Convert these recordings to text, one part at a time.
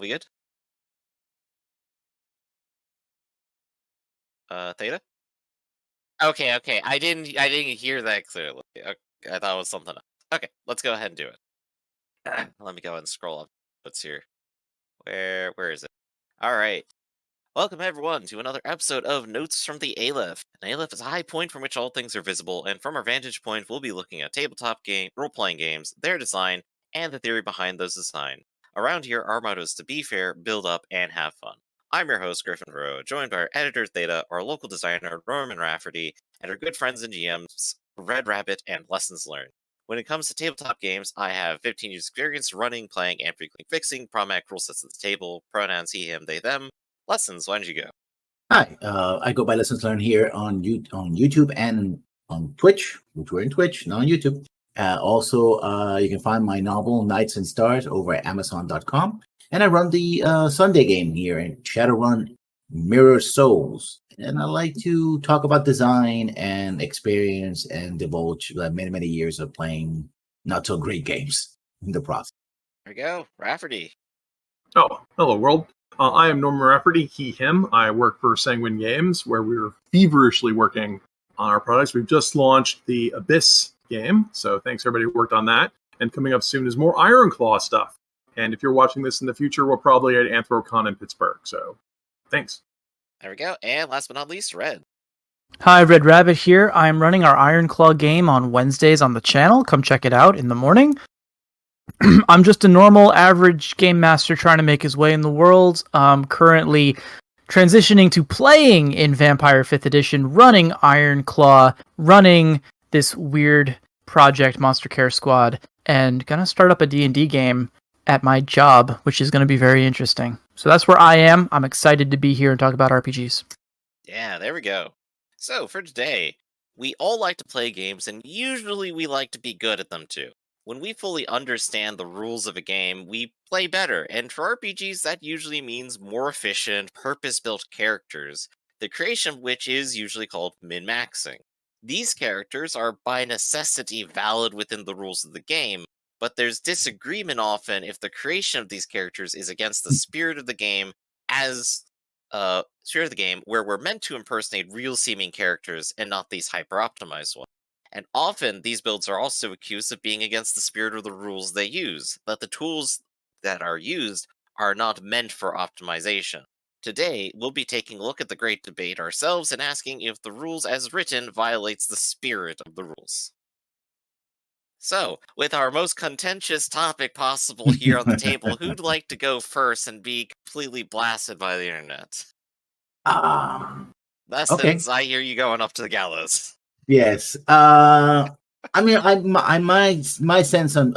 We good? Theta? Okay. I didn't hear that clearly. Okay, I thought it was something else. Okay, let's go ahead and do it. Let me go ahead and scroll up. What's here? Where is it? All right. Welcome everyone to another episode of Notes from the Aleph. An Aleph is a high point from which all things are visible, and from our vantage point, we'll be looking at role-playing games, their design, and the theory behind those design. Around here, our motto is to be fair, build up, and have fun. I'm your host, Griffin Rowe, joined by our editor, Theta, our local designer, Norman Rafferty, and our good friends and GMs, Red Rabbit and Lessons Learned. When it comes to tabletop games, I have 15 years experience running, playing, and frequently fixing. Promac rule sets at the table, pronouns he, him, they, them. Lessons, why don't you go? Hi, I go by Lessons Learned here on YouTube and on Twitch, which we're in Twitch, not on YouTube. Also, you can find my novel, Nights and Stars, over at Amazon.com. And I run the Sunday game here in Shadowrun Mirror Souls. And I like to talk about design and experience and divulge many years of playing not so great games in the process. There we go, Rafferty. Oh, hello, world. I am Norman Rafferty, he, him. I work for Sanguine Games, where we're feverishly working on our products. We've just launched the Abyss game, so thanks everybody who worked on that. And coming up soon is more Ironclaw stuff. And if you're watching this in the future, we're probably at AnthroCon in Pittsburgh, so thanks. There we go. And last but not least, Red. Hi, Red Rabbit here. I'm running our Ironclaw game on Wednesdays on the channel. Come check it out in the morning. I'm just a normal, average game master trying to make his way in the world. Currently transitioning to playing in Vampire 5th Edition, running Ironclaw, running this weird project, Monster Care Squad, and gonna start up a D&D game at my job, which is gonna be very interesting. So that's where I am. I'm excited to be here and talk about RPGs. Yeah, there we go. So, for today, we all like to play games, and usually we like to be good at them too. When we fully understand the rules of a game, we play better, and for RPGs that usually means more efficient, purpose-built characters, the creation of which is usually called min-maxing. These characters are by necessity valid within the rules of the game, but there's disagreement often if the creation of these characters is against the spirit of the game where we're meant to impersonate real-seeming characters and not these hyper-optimized ones. And often, these builds are also accused of being against the spirit of the rules they use, that the tools that are used are not meant for optimization. Today, we'll be taking a look at the great debate ourselves and asking if the rules as written violates the spirit of the rules. So, with our most contentious topic possible here on the table, who'd like to go first and be completely blasted by the internet? Lessons, okay. I hear you going up to the gallows. Yes. I mean, my sense of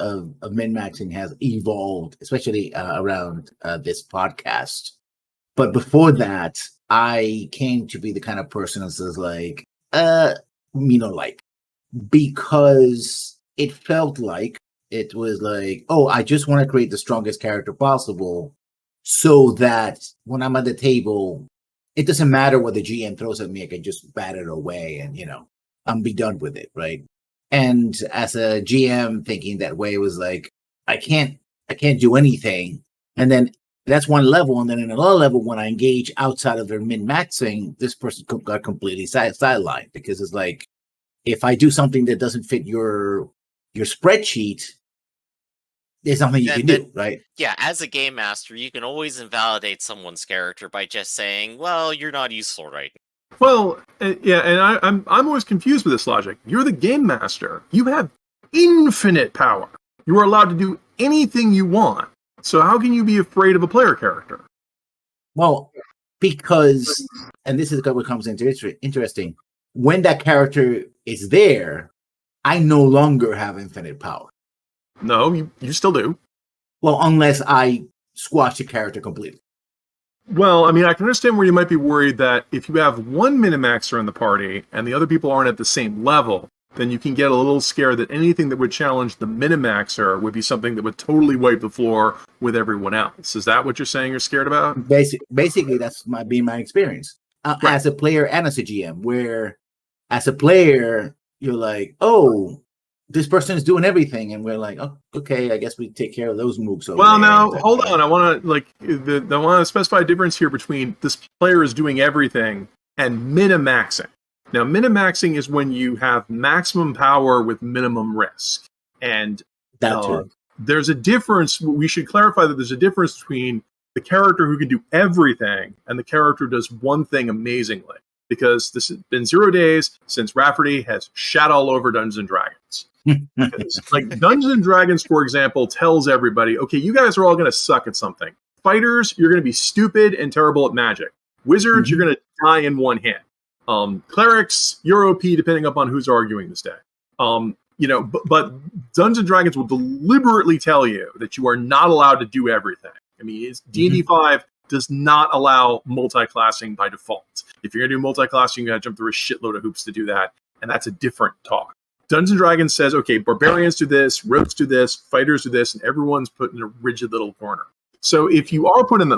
min-maxing has evolved, especially around this podcast. But before that, I came to be the kind of person that says because it felt like it was like, oh, I just want to create the strongest character possible so that when I'm at the table, it doesn't matter what the GM throws at me, I can just bat it away and, I'm be done with it, right? And as a GM thinking that way was like, I can't do anything. And then that's one level. And then in another level, when I engage outside of their min-maxing, this person got completely sidelined because it's like, if I do something that doesn't fit your spreadsheet, there's nothing you can do, right? Yeah, as a game master, you can always invalidate someone's character by just saying, well, you're not useful right now. Well, yeah, and I'm always confused with this logic. You're the game master. You have infinite power. You are allowed to do anything you want. So how can you be afraid of a player character? Well, because, and this is what becomes interesting, when that character is there, I no longer have infinite power. No, you still do. Well, unless I squash the character completely. Well, I mean, I can understand where you might be worried that if you have one min-maxer in the party and the other people aren't at the same level, then you can get a little scared that anything that would challenge the min-maxer would be something that would totally wipe the floor with everyone else. Is that what you're saying you're scared about? Basically, that's my experience right. As a player and as a GM, where as a player, you're like, oh, this person is doing everything, and we're like, oh, okay, I guess we take care of those moves. Well, now hold on. I want to I want to specify a difference here between this player is doing everything and MinMaxing. Now, MinMaxing is when you have maximum power with minimum risk, and that too. There's a difference. We should clarify that there's a difference between the character who can do everything and the character who does one thing amazingly. Because this has been 0 days since Rafferty has shat all over Dungeons and Dragons. Like Dungeons and Dragons, for example, tells everybody, okay, you guys are all going to suck at something. Fighters, you're going to be stupid and terrible at magic. Wizards, you're going to die in one hit. Clerics, you're OP depending upon who's arguing this day. But Dungeons and Dragons will deliberately tell you that you are not allowed to do everything. I mean, D&D 5 does not allow multi-classing by default. If you're going to do multi-classing, you got to jump through a shitload of hoops to do that, and that's a different talk. Dungeons & Dragons says, okay, barbarians do this, rogues do this, fighters do this, and everyone's put in a rigid little corner. So if you are put in that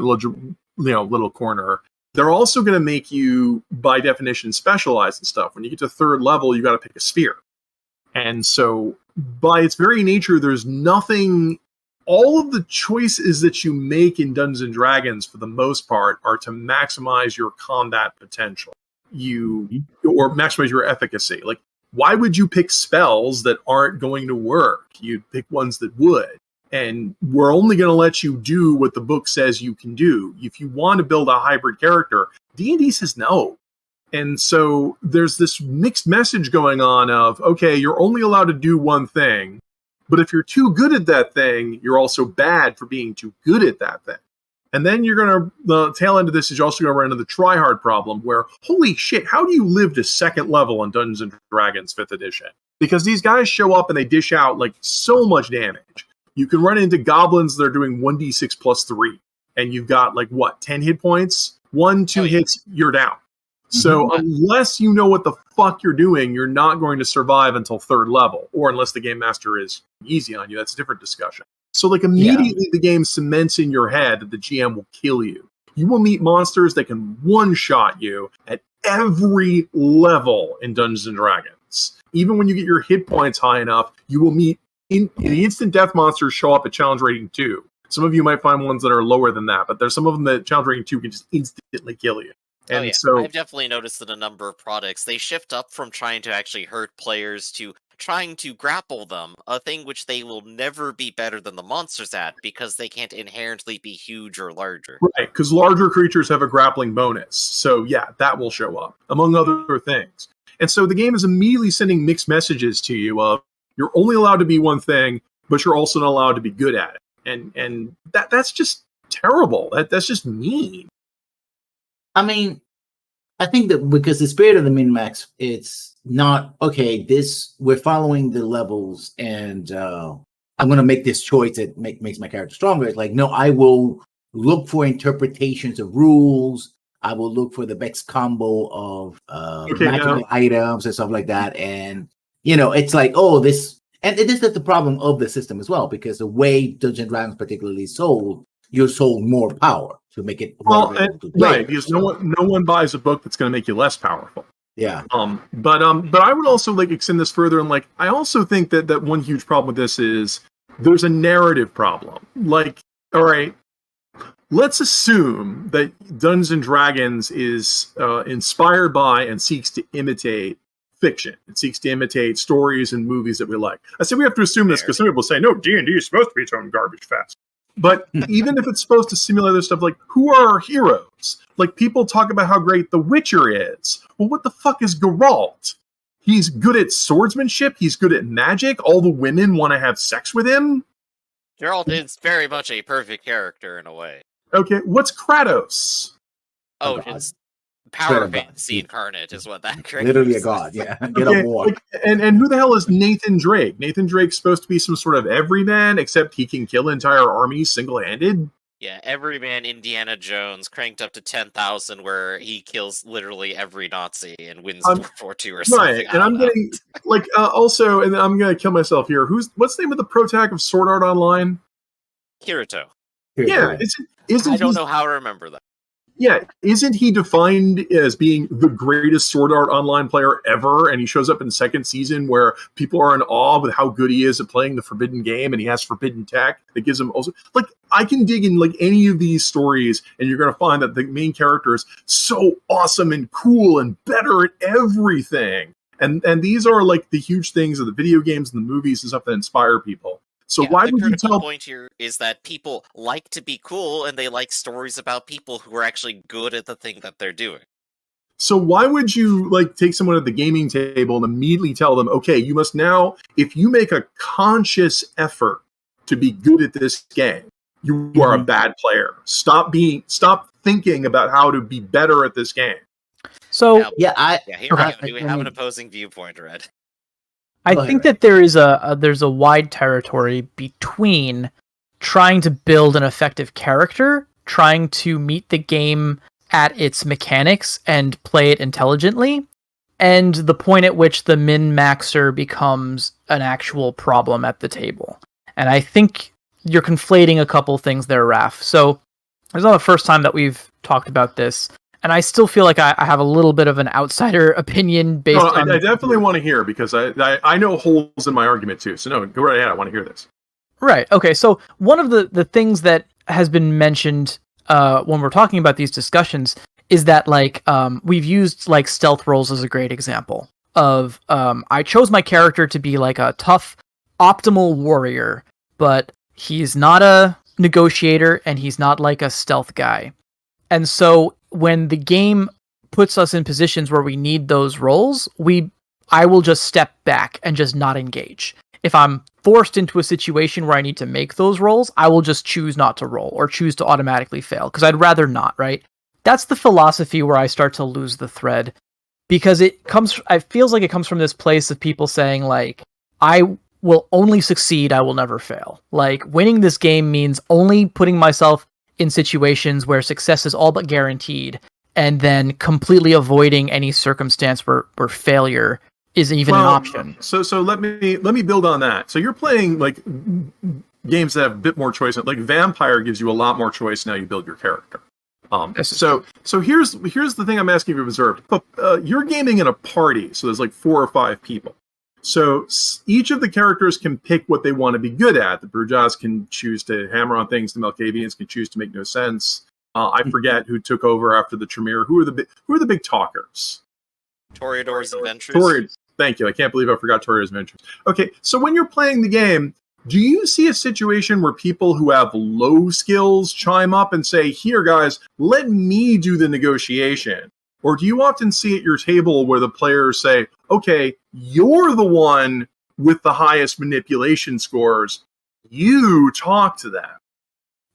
little corner, they're also going to make you, by definition, specialize in stuff. When you get to 3rd level, you got to pick a sphere. And so by its very nature, there's nothing... All of the choices that you make in Dungeons and Dragons, for the most part, are to maximize your combat potential. Or maximize your efficacy. Like, why would you pick spells that aren't going to work? You'd pick ones that would. And we're only going to let you do what the book says you can do. If you want to build a hybrid character, D&D says no. And so there's this mixed message going on of, okay, you're only allowed to do one thing. But if you're too good at that thing, you're also bad for being too good at that thing. And then the tail end of this is you're also going to run into the try-hard problem where, holy shit, how do you live to 2nd level in Dungeons and Dragons 5th edition? Because these guys show up and they dish out like so much damage. You can run into goblins that are doing 1d6 plus 3. And you've got 10 hit points? 1-2 hits, you're down. So unless you know what the fuck you're doing, you're not going to survive until 3rd level. Or unless the game master is easy on you, that's a different discussion. So immediately the game cements in your head that the GM will kill you. You will meet monsters that can one-shot you at every level in Dungeons & Dragons. Even when you get your hit points high enough, you will meet the instant death monsters show up at challenge rating 2. Some of you might find ones that are lower than that, but there's some of them that challenge rating 2 can just instantly kill you. And so I've definitely noticed that a number of products, they shift up from trying to actually hurt players to trying to grapple them, a thing which they will never be better than the monsters at because they can't inherently be huge or larger. Right, because larger creatures have a grappling bonus. So yeah, that will show up, among other things. And so the game is immediately sending mixed messages to you of, you're only allowed to be one thing, but you're also not allowed to be good at it. And that's just terrible. That's just mean. I mean, I think that because the spirit of the min-max, it's not, okay, we're following the levels and I'm going to make this choice that makes my character stronger. It's like, no, I will look for interpretations of rules. I will look for the best combo of magical items and stuff like that. And, it's like, and it is the problem of the system as well, because the way Dungeons & Dragons particularly sold, you're sold more power to make it right, because no one buys a book that's going to make you less powerful. Yeah. But I would also extend this further, and I also think that one huge problem with this is there's a narrative problem. All right, let's assume that Dungeons and Dragons is inspired by and seeks to imitate fiction. It seeks to imitate stories and movies that we like. I say we have to assume this because some people say, no, D&D is supposed to be its own garbage fest. But even if it's supposed to simulate other stuff, who are our heroes? People talk about how great The Witcher is. Well, what the fuck is Geralt? He's good at swordsmanship. He's good at magic. All the women want to have sex with him. Geralt is very much a perfect character in a way. Okay, what's Kratos? His power fantasy incarnate is what that character literally is. A god, yeah. Get a war. And who the hell is Nathan Drake? Nathan Drake's supposed to be some sort of everyman, except he can kill entire armies single-handed. Yeah, everyman Indiana Jones cranked up to 10,000, where he kills literally every Nazi and wins World War II or something. Right, and I'm getting also, and I'm gonna kill myself here. What's the name of the protag of Sword Art Online? Kirito. Yeah, I don't know how to remember that. Yeah, isn't he defined as being the greatest Sword Art Online player ever? And he shows up in the second season where people are in awe with how good he is at playing the forbidden game, and he has forbidden tech that gives him also like I can dig in like any of these stories, and you're gonna find that the main character is so awesome and cool and better at everything. And these are like the huge things of the video games and the movies and stuff that inspire people. So why the would you critical tell? point here is that people like to be cool, and they like stories about people who are actually good at the thing that they're doing. So why would you like take someone at the gaming table and immediately tell them, okay, you must now, if you make a conscious effort to be good at this game, you are a bad player. Stop thinking about how to be better at this game. So Here okay. we have an opposing viewpoint, Red. I Go ahead, think Ray. that there is there's a wide territory between trying to build an effective character, trying to meet the game at its mechanics and play it intelligently, and the point at which the min-maxer becomes an actual problem at the table. And I think you're conflating a couple things there, Raph. So it's not the first time that we've talked about this, and I still feel like I have a little bit of an outsider opinion based on... I definitely want to hear, because I know holes in my argument too. So no, go right ahead. I want to hear this. Right. Okay. So one of the things that has been mentioned when we're talking about these discussions is that like we've used like stealth roles as a great example of I chose my character to be like a tough, optimal warrior, but he's not a negotiator and he's not like a stealth guy. And so when the game puts us in positions where we need those roles, I will just step back and just not engage. If I'm forced into a situation where I need to make those rolls, I will just choose not to roll or choose to automatically fail because I'd rather not, right? That's the philosophy where I start to lose the thread, because it feels like it comes from this place of people saying like, I will only succeed, I will never fail. Like winning this game means only putting myself in situations where success is all but guaranteed, and then completely avoiding any circumstance where failure isn't even an option. So let me build on that. So you're playing like games that have a bit more choice. Like Vampire gives you a lot more choice now you build your character. So here's the thing I'm asking you to observe. You're gaming in a party, so there's like 4 or 5 people. So each of the characters can pick what they want to be good at. The Brujas can choose to hammer on things. The Melkavians can choose to make no sense. I forget who took over after the Tremere. Who are the big talkers? Toreador's Adventures. Thank you. I can't believe I forgot Toreador's Adventures. Okay, so when you're playing the game, do you see a situation where people who have low skills chime up and say, here, guys, let me do the negotiation? Or do you often see at your table where the players say, okay, you're the one with the highest manipulation scores. You talk to them.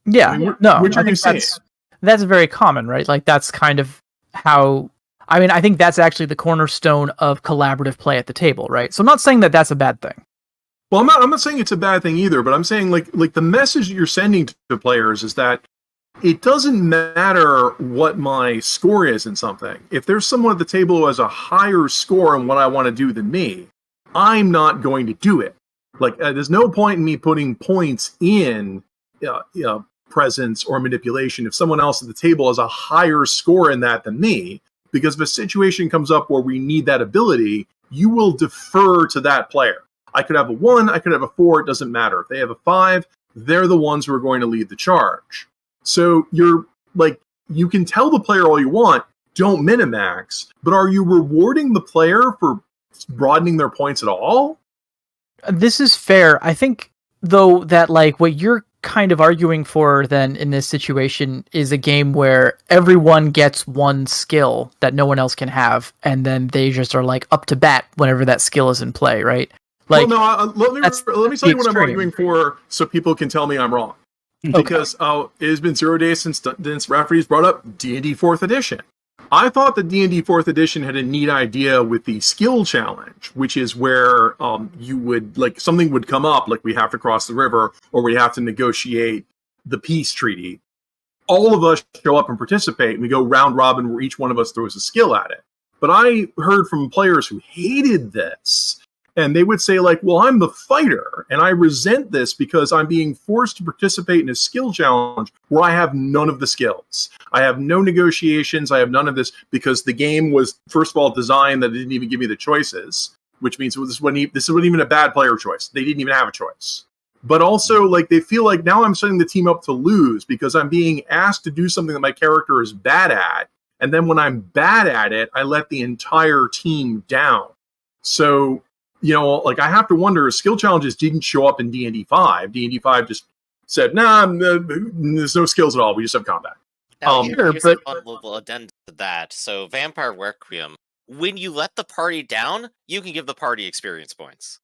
Yeah, I mean, no, which I are you think seeing? that's very common, right? Like that's kind of how... I mean, I think that's actually the cornerstone of collaborative play at the table, right? So I'm not saying that that's a bad thing. Well, I'm not saying it's a bad thing either, but I'm saying like the message that you're sending to players is that it doesn't matter what my score is in something. If there's someone at the table who has a higher score in what I want to do than me, I'm not going to do it. Like there's no point in me putting points in presence or manipulation if someone else at the table has a higher score in that than me. Because if a situation comes up where we need that ability, you will defer to that player. I could have a 1, I could have a 4, it doesn't matter. If they have a 5, they're the ones who are going to lead the charge. So you're like, you can tell the player all you want, don't minimax, but are you rewarding the player for broadening their points at all? This is fair. I think, though, that like what you're kind of arguing for then in this situation is a game where everyone gets one skill that no one else can have, and then they just are like up to bat whenever that skill is in play, right? Like, well, no, let me tell you what I'm arguing for, so people can tell me I'm wrong. Okay. Because it has been 0 days since referees brought up D&D 4th edition. I thought the D&D 4th edition had a neat idea with the skill challenge, which is where you would, like, something would come up, like we have to cross the river, or we have to negotiate the peace treaty. All of us show up and participate, and we go round robin where each one of us throws a skill at it. But I heard from players who hated this, And they would say like, well, I'm the fighter and I resent this because I'm being forced to participate in a skill challenge where I have none of the skills. I have no negotiations. I have none of this because the game was, first of all, designed that it didn't even give me the choices, which means this wasn't even a bad player choice. They didn't even have a choice. But also, like, they feel like now I'm setting the team up to lose because I'm being asked to do something that my character is bad at. And then when I'm bad at it, I let the entire team down. So, you know, like, I have to wonder, skill challenges didn't show up in D&D 5. D&D 5 just said, nah, there's no skills at all. We just have combat. Now, Sure, here's but- a fun little addendum to that. So, Vampire Requiem, when you let the party down, you can give the party experience points.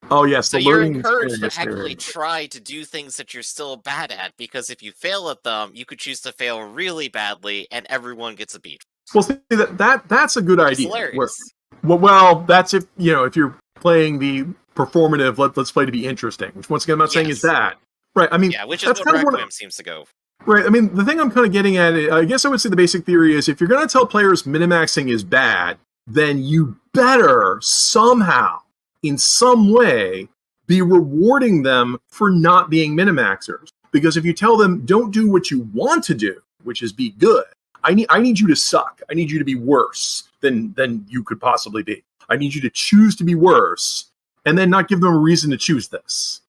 Oh, yes. So the you're learning encouraged to experience actually theory. try to do things that you're still bad at, because if you fail at them, you could choose to fail really badly, and everyone gets a beat. Well, see, that's a good It's idea. hilarious. Well, that's if you're playing the performative. Let's play to be interesting. Which, once again, I'm not saying is Yes. bad, right? I mean, Yeah, which is that's what kind of Requiem seems to go. right. I mean, the thing I'm kind of getting at, I guess I would say the basic theory is if you're going to tell players minimaxing is bad, then you better somehow, in some way, be rewarding them for not being minimaxers. Because if you tell them don't do what you want to do, which is be good, I need you to suck. I need you to be worse than you could possibly be. I need you to choose to be worse, and then not give them a reason to choose this.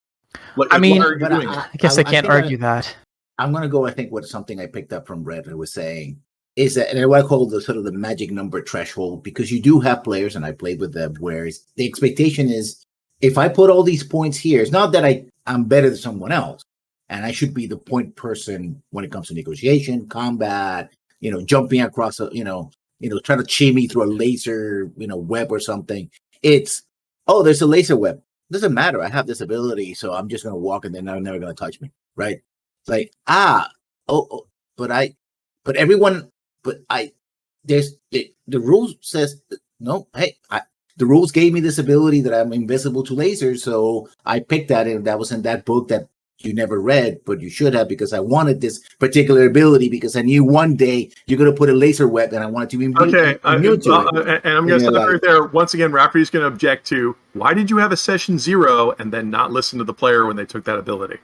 Like, I mean, why are you doing I guess I can't think argue that. I'm going to go, I think, with something I picked up from Red who was saying is that, and what I call the sort of the magic number threshold, because you do have players, and I played with them, where the expectation is if I put all these points here, it's not that I'm better than someone else, and I should be the point person when it comes to negotiation, combat, jumping across trying to chimney through a laser, web or something. It's, oh, there's a laser web. Doesn't matter. I have this ability, so I'm just going to walk and they're never going to touch me, right? It's like, there's the rules says, no, hey, the rules gave me this ability that I'm invisible to lasers, so I picked that, and that was in that book that you never read, but you should have, because I wanted this particular ability because I knew one day you're going to put a laser web, and I wanted to be immune to it. And I'm going to stop right there. Once again, Rafferty's going to object to, why did you have a session 0 and then not listen to the player when they took that ability?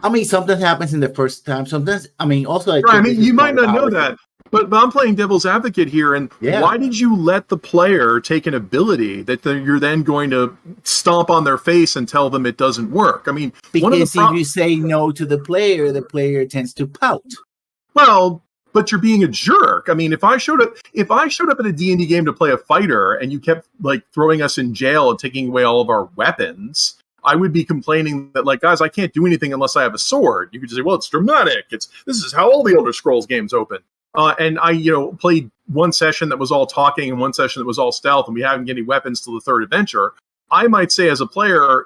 I mean, something happens in the first time. Sometimes, I mean, also, you might not know that. But I'm playing devil's advocate here, and why did you let the player take an ability that you're then going to stomp on their face and tell them it doesn't work? I mean, because if you say no to the player tends to pout. Well, but you're being a jerk. I mean, if I showed up at a D&D game to play a fighter and you kept like throwing us in jail and taking away all of our weapons, I would be complaining that, like, guys, I can't do anything unless I have a sword. You could just say, well, it's dramatic. This is how all the Elder Scrolls games open. And I, played one session that was all talking and one session that was all stealth, and we haven't get any weapons till the third adventure. I might say as a player,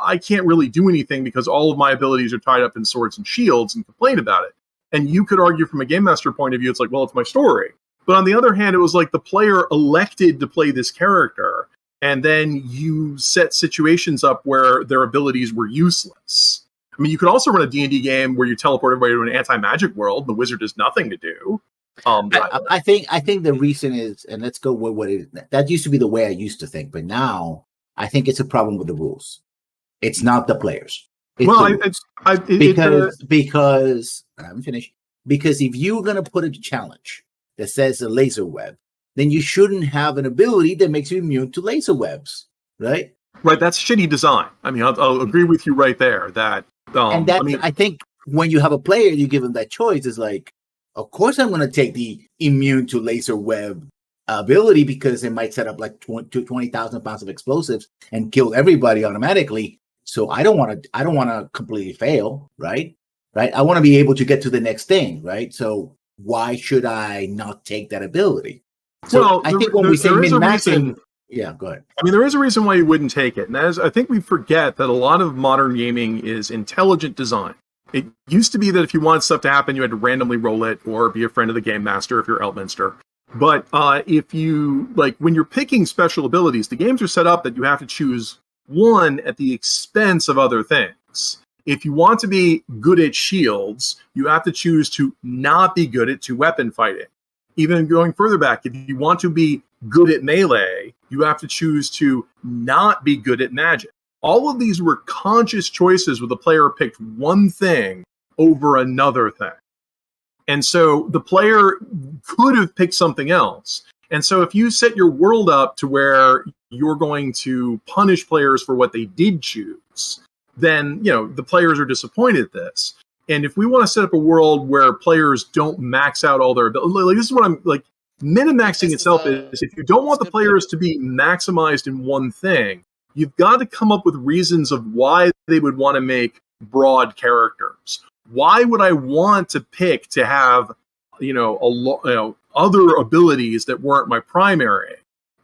I can't really do anything because all of my abilities are tied up in swords and shields, and complain about it. And you could argue from a game master point of view, it's like, well, it's my story. But on the other hand, it was like the player elected to play this character, and then you set situations up where their abilities were useless. I mean, you could also run a D&D game where you teleport everybody to an anti-magic world. The wizard has nothing to do. I think the reason is, and let's go with what it is. That used to be the way I used to think, but now I think it's a problem with the rules. It's not the players. Because I haven't finished. Because if you're going to put a challenge that says a laser web, then you shouldn't have an ability that makes you immune to laser webs, right? Right, that's shitty design. I mean, I'll agree with you right there. That I think when you have a player, you give them that choice. It's like, of course, I'm going to take the immune to laser web ability because it might set up like 20,000 pounds of explosives and kill everybody automatically. So I don't want to completely fail, right? I want to be able to get to the next thing, right? So why should I not take that ability? So I think when we say min-maxing. Yeah, go ahead. I mean, there is a reason why you wouldn't take it. And that is, I think we forget that a lot of modern gaming is intelligent design. It used to be that if you wanted stuff to happen, you had to randomly roll it or be a friend of the game master if you're Elminster. But if you, like, when you're picking special abilities, the games are set up that you have to choose one at the expense of other things. If you want to be good at shields, you have to choose to not be good at two-weapon fighting. Even going further back, if you want to be good at melee, You have to choose to not be good at magic. All of these were conscious choices where the player picked one thing over another thing. And so the player could have picked something else. And so if you set your world up to where you're going to punish players for what they did choose, then, the players are disappointed at this. And if we want to set up a world where players don't max out all their abilities, like this is what I'm like, min-maxing itself is if you don't want the players to be maximized in one thing, you've got to come up with reasons of why they would want to make broad characters. Why would I want to pick to have, other abilities that weren't my primary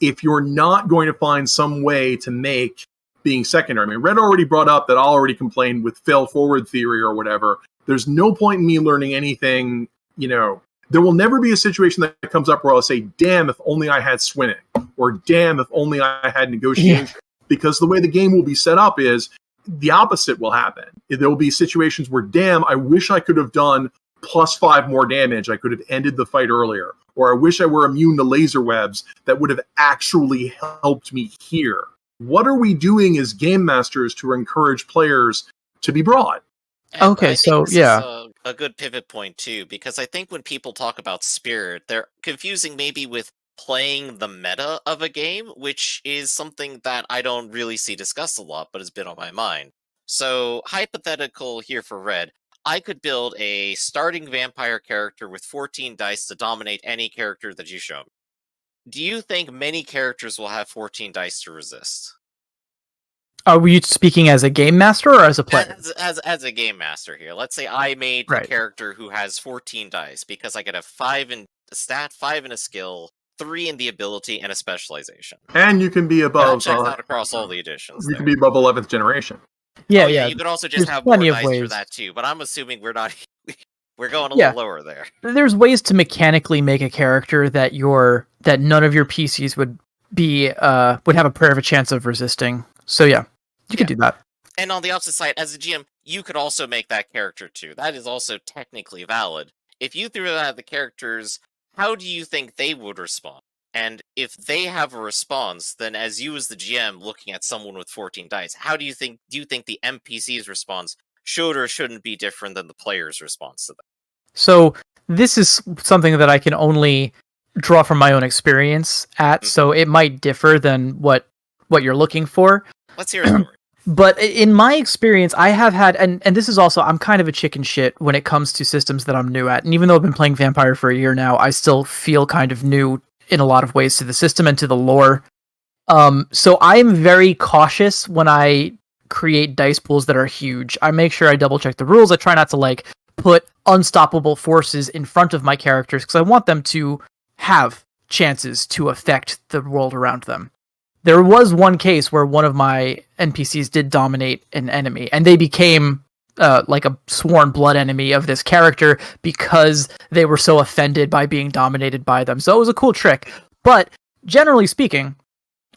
if you're not going to find some way to make being secondary? I mean, Red already brought up that I'll already complain with fail forward theory or whatever. There's no point in me learning anything, there will never be a situation that comes up where I'll say, damn, if only I had swinning, or damn, if only I had negotiation. Yeah. Because the way the game will be set up is the opposite will happen. There will be situations where, damn, I wish I could have done +5 more damage. I could have ended the fight earlier. Or I wish I were immune to laser webs that would have actually helped me here. What are we doing as game masters to encourage players to be broad? And okay, so yeah. Is a good pivot point too, because I think when people talk about spirit, they're confusing maybe with playing the meta of a game, which is something that I don't really see discussed a lot, but has been on my mind. So, hypothetical here for Red, I could build a starting vampire character with 14 dice to dominate any character that you show me. Do you think many characters will have 14 dice to resist? Are you speaking as a game master or as a player? As a game master here. Let's say I made a character who has 14 dice because I get a 5 in a stat, 5 in a skill, 3 in the ability, and a specialization. And you can be above... checks out across all the editions. You can be above 11th generation. Yeah, You could also just have more dice for that too, but I'm assuming we're not... we're going a little lower there. There's ways to mechanically make a character that none of your PCs would have a prayer of a chance of resisting. So yeah, you could do that. And on the opposite side, as a GM, you could also make that character too. That is also technically valid. If you threw out the characters, how do you think they would respond? And if they have a response, then as you as the GM looking at someone with 14 dice, how do you think the NPC's response should or shouldn't be different than the player's response to that? So this is something that I can only draw from my own experience so it might differ than what you're looking for. Let's hear a story. But in my experience, I have had, and this is also, I'm kind of a chicken shit when it comes to systems that I'm new at. And even though I've been playing Vampire for a year now, I still feel kind of new in a lot of ways to the system and to the lore. So I'm very cautious when I create dice pools that are huge. I make sure I double check the rules. I try not to put unstoppable forces in front of my characters because I want them to have chances to affect the world around them. There was one case where one of my NPCs did dominate an enemy, and they became like a sworn blood enemy of this character because they were so offended by being dominated by them. So it was a cool trick. But generally speaking,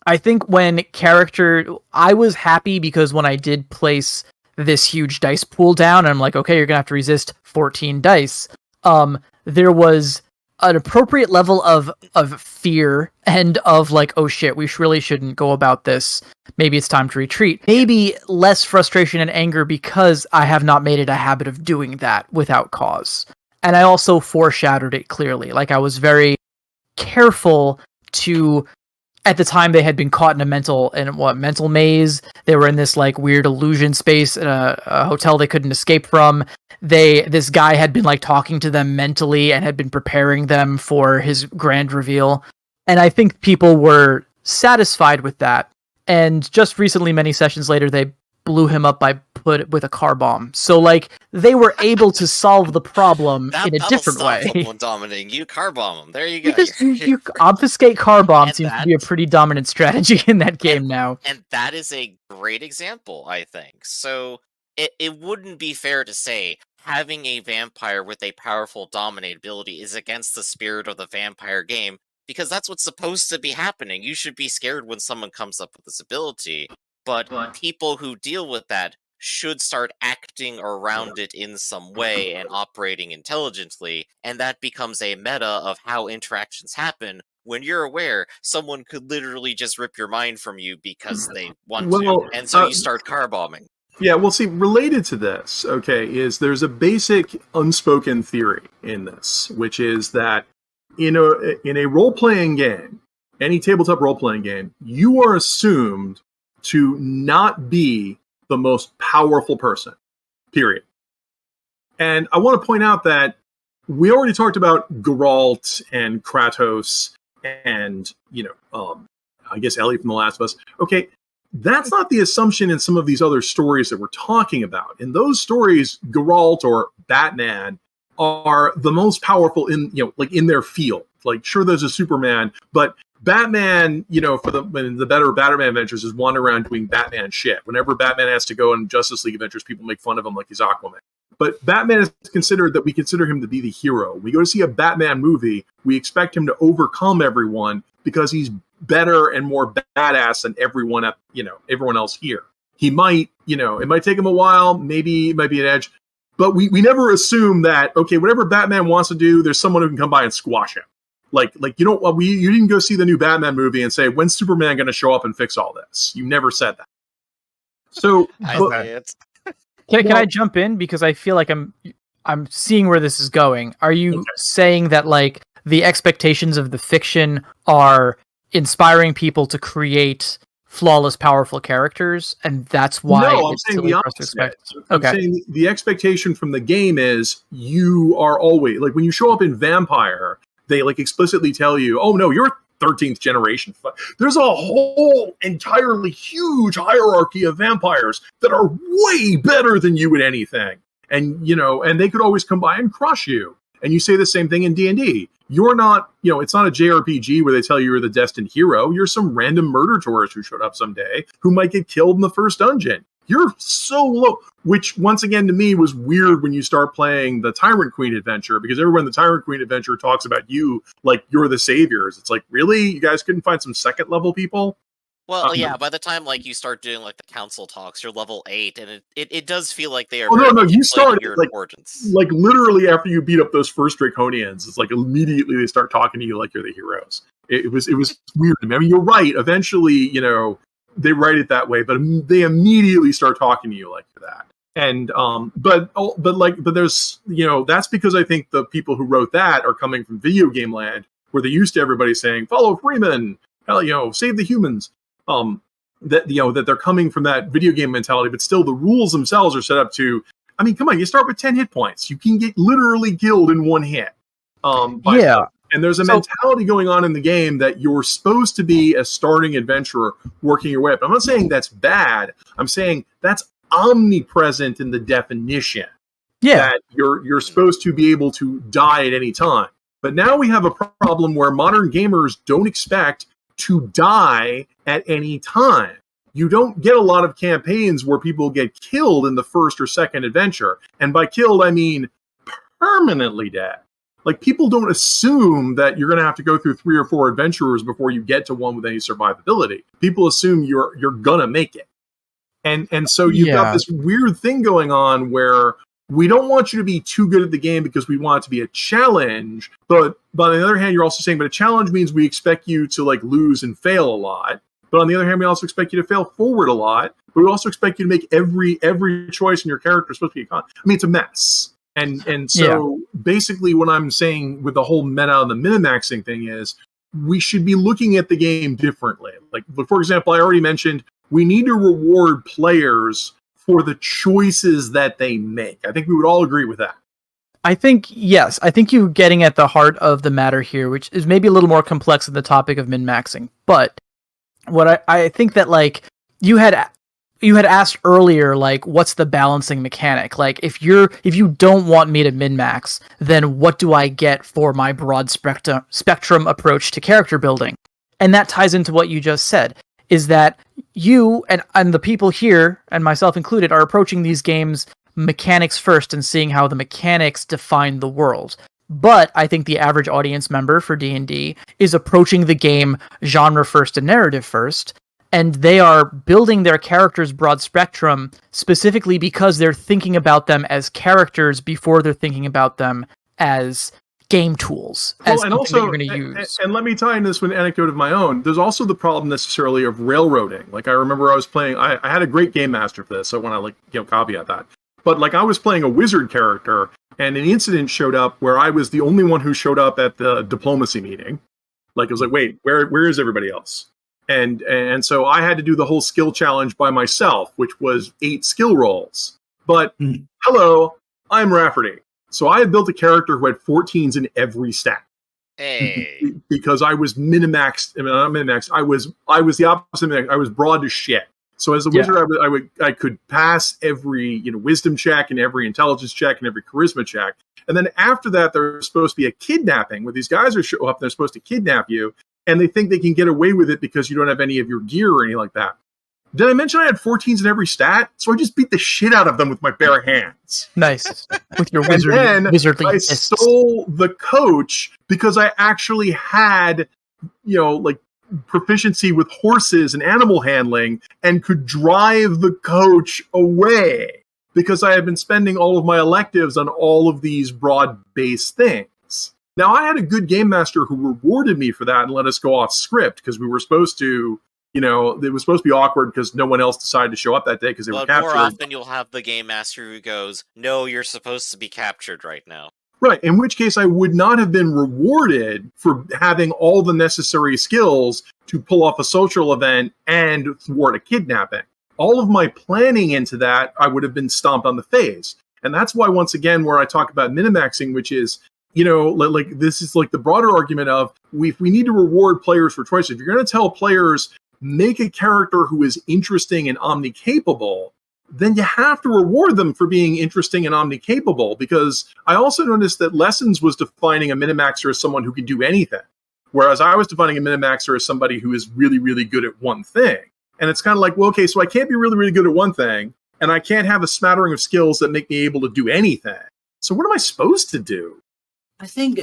I think I was happy because when I did place this huge dice pool down, and I'm like, okay, you're gonna have to resist 14 dice. There was an appropriate level of fear and of oh shit, we really shouldn't go about this. Maybe it's time to retreat. Maybe less frustration and anger because I have not made it a habit of doing that without cause. And I also foreshadowed it clearly. I was very careful to... At the time, they had been caught in a mental maze. They were in this weird illusion space in a hotel they couldn't escape from. This guy had been talking to them mentally and had been preparing them for his grand reveal. And I think people were satisfied with that. And just recently, many sessions later, they blew him up with a car bomb. So they were able to solve the problem in a different way. Someone dominating you, car bomb them. There you go. Because you obfuscate car bomb seems to be a pretty dominant strategy in that game now. And that is a great example, I think. So it wouldn't be fair to say having a vampire with a powerful dominate ability is against the spirit of the vampire game, because that's what's supposed to be happening. You should be scared when someone comes up with this ability. But people who deal with that should start acting around it in some way and operating intelligently, and that becomes a meta of how interactions happen when you're aware, someone could literally just rip your mind from you because they want Well, to, and so you start car bombing. Yeah, well, see, related to this, okay, is there's a basic unspoken theory in this, which is that in a role-playing game, any tabletop role-playing game, you are assumed to not be the most powerful person, period. And I want to point out that we already talked about Geralt and Kratos and, I guess Ellie from The Last of Us. Okay, that's not the assumption in some of these other stories that we're talking about. In those stories, Geralt or Batman are the most powerful in their field. Like, sure, there's a Superman, but Batman, for the better Batman adventures, is wandering around doing Batman shit. Whenever Batman has to go in Justice League adventures, people make fun of him like he's Aquaman. But Batman is considered that we consider him to be the hero. We go to see a Batman movie, we expect him to overcome everyone because he's better and more badass than everyone else here. He might, it might take him a while, maybe it might be an edge, but we never assume that, okay, whatever Batman wants to do, there's someone who can come by and squash him. You didn't go see the new Batman movie and say, when's Superman going to show up and fix all this? You never said that. So, Can I jump in, because I feel like I'm seeing where this is going. Are you saying that like the expectations of the fiction are inspiring people to create flawless, powerful characters, and that's why it's saying the opposite. I'm saying the expectation from the game is you are always, like, when you show up in Vampire, they like explicitly tell you, oh no, you're 13th generation. There's a whole entirely huge hierarchy of vampires that are way better than you at anything. And, and they could always come by and crush you. And you say the same thing in D&D. You're not, it's not a JRPG where they tell you you're the destined hero. You're some random murder tourist who showed up someday who might get killed in the first dungeon. You're so low, which once again to me was weird when you start playing the Tyrant Queen adventure, because everyone in the Tyrant Queen adventure talks about you like you're the saviors. It's like, really? You guys couldn't find some second level people? Well, yeah, by the time like you start doing like the council talks, you're level 8, and it does feel like they are you started your like, importance. Like literally after you beat up those first Draconians, it's like immediately they start talking to you like you're the heroes. It was weird to me. I mean, you're right. Eventually, they write it that way, but they immediately start talking to you like that. And but there's that's because I think the people who wrote that are coming from video game land, where they're used to everybody saying follow Freeman, save the humans. That they're coming from that video game mentality, but still the rules themselves are set up to. I mean, come on, you start with 10 hit points, you can get literally killed in one hit. And there's a mentality going on in the game that you're supposed to be a starting adventurer working your way up. I'm not saying that's bad. I'm saying that's omnipresent in the definition. Yeah. That you're supposed to be able to die at any time. But now we have a problem where modern gamers don't expect to die at any time. You don't get a lot of campaigns where people get killed in the first or second adventure. And by killed, I mean permanently dead. Like, people don't assume that you're going to have to go through 3 or 4 adventurers before you get to one with any survivability. People assume you're going to make it. And so you've got this weird thing going on where we don't want you to be too good at the game because we want it to be a challenge. But on the other hand, you're also saying, but a challenge means we expect you to like lose and fail a lot. But on the other hand, we also expect you to fail forward a lot. But we also expect you to make every choice in your character is supposed to be it's a mess. And so basically what I'm saying with the whole meta and the minimaxing thing is we should be looking at the game differently. Like, for example, I already mentioned we need to reward players for the choices that they make. I think we would all agree with that. I think, yes. I think you're getting at the heart of the matter here, which is maybe a little more complex than the topic of min-maxing. But what I think that, like, you had asked earlier, like, what's the balancing mechanic? Like, if you don't want me to min-max, then what do I get for my broad spectrum approach to character building? And that ties into what you just said, is that you and the people here, and myself included, are approaching these games mechanics first and seeing how the mechanics define the world. But I think the average audience member for D&D is approaching the game genre first and narrative first, and they are building their characters' broad spectrum specifically because they're thinking about them as characters before they're thinking about them as game tools Well, as and something also, that you're going to use. and let me tie in this with an anecdote of my own. There's also the problem necessarily of railroading. Like I remember I was playing, I had a great game master for this, so I want to caveat that. But like I was playing a wizard character, and an incident showed up where I was the only one who showed up at the diplomacy meeting. Like it was like, wait, where is everybody else? And so I had to do the whole skill challenge by myself, which was 8 skill rolls. But hello, I'm Rafferty. So I had built a character who had 14s in every stat. Hey. Because I was minimaxed. I mean, not minimaxed. I was the opposite. I was broad to shit. So as a wizard, I could pass every wisdom check and every intelligence check and every charisma check. And then after that, there's supposed to be a kidnapping where these guys are show up. They're supposed to kidnap you, and they think they can get away with it because you don't have any of your gear or anything like that. Did I mention I had 14s in every stat? So I just beat the shit out of them with my bare hands. Nice. With your And then wizardly I fists. stole the coach because I actually had, proficiency with horses and animal handling and could drive the coach away because I had been spending all of my electives on all of these broad-based things. Now, I had a good game master who rewarded me for that and let us go off script because we were supposed to, it was supposed to be awkward because no one else decided to show up that day because they were But captured. more often you'll have the game master who goes, "No, you're supposed to be captured right now." Right, in which case I would not have been rewarded for having all the necessary skills to pull off a social event and thwart a kidnapping. All of my planning into that, I would have been stomped on the face. And that's why, once again, where I talk about minimaxing, which is, like this is like the broader argument of we need to reward players for choice. If you're going to tell players, make a character who is interesting and omni-capable, then you have to reward them for being interesting and omni-capable, because I also noticed that Lessons was defining a minimaxer as someone who can do anything, whereas I was defining a minimaxer as somebody who is really, really good at one thing. And it's kind of like, well, okay, so I can't be really, really good at one thing, and I can't have a smattering of skills that make me able to do anything. So what am I supposed to do? I think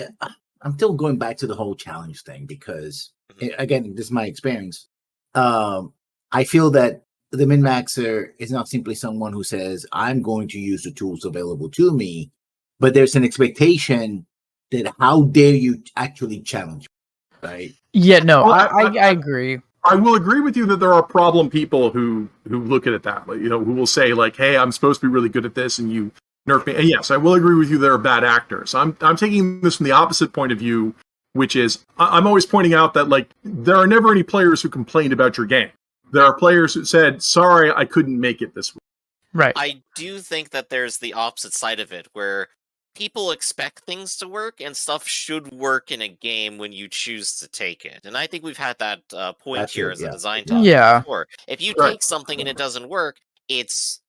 I'm still going back to the whole challenge thing because, again, this is my experience. I feel that the min-maxer is not simply someone who says, I'm going to use the tools available to me, but there's an expectation that how dare you actually challenge me, right? Yeah, no, Well, I agree. I will agree with you that there are problem people who look at it that way, who will say like, hey, I'm supposed to be really good at this and you nerf me. And yes, I will agree with you there are bad actors. I'm taking this from the opposite point of view, which is I'm always pointing out that like there are never any players who complained about your game. There are players who said, sorry, I couldn't make it this week. Right. I do think that there's the opposite side of it, where people expect things to work, and stuff should work in a game when you choose to take it. And I think we've had that point That's here it, as a yeah. design topic Yeah. before. If you Right. take something and it doesn't work, it's...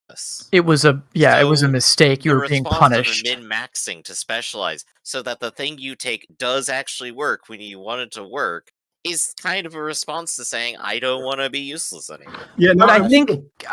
It was a So, mistake. You the were being response punished. to the min-maxing to specialize so that the thing you take does actually work when you want it to work is kind of a response to saying, I don't want to be useless anymore. Yeah, no, But I think,